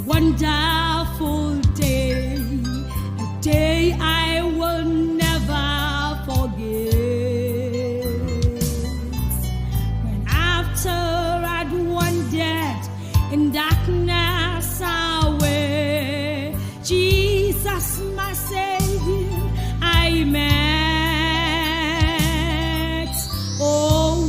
wonderful day, a day I will never forget. When after I'd wandered in darkness away, Jesus, my Savior, I met. Oh,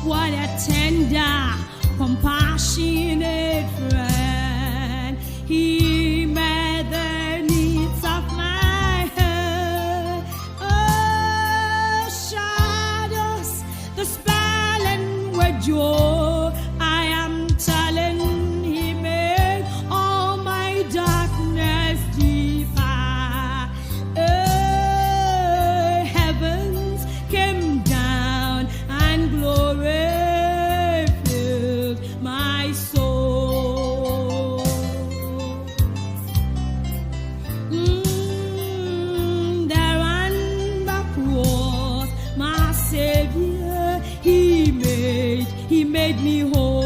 what a tender, compassionate friend. He met the needs of my heart. Oh, shadows, the spell and with joy, I am telling. He made all my darkness deeper. Oh, heavens came down and glory filled my soul. There on the cross, my Savior, He made me whole.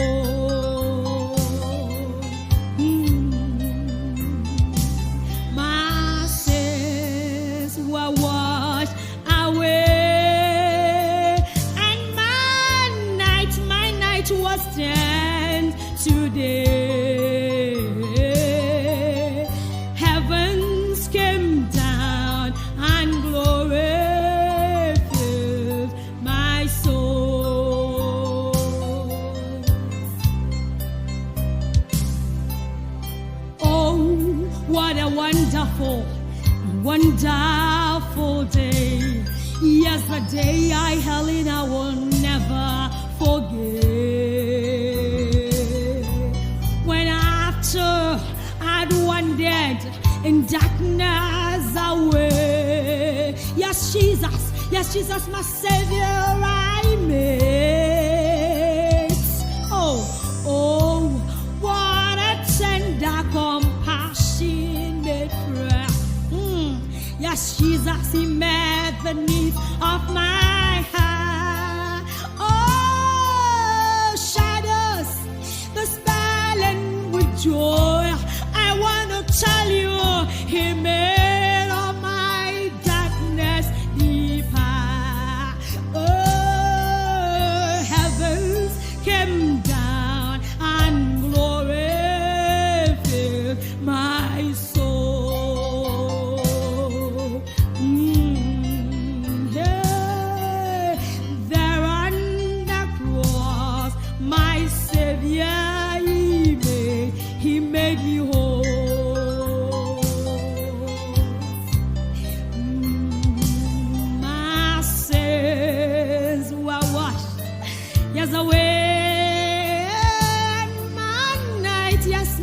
My sins were washed away, and my night was turned today. Heavens came down and glory filled my soul. Oh, what a wonderful, wonderful day. Yes, the day I, Helena, will never forget. When after I'd wandered in darkness away, yes, Jesus, my Savior, I met. Oh, what a tender, compassionate friend. Yes, Jesus, He met the needs of my heart. Oh, shadows, the spell and with joy, I want to tell you, He made all my darkness deeper. Oh, heavens came down and glory filled my soul. Yeah. There on the cross, my Savior, He made me whole. My sins were washed, yes, away.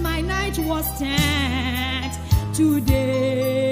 My night was turned today.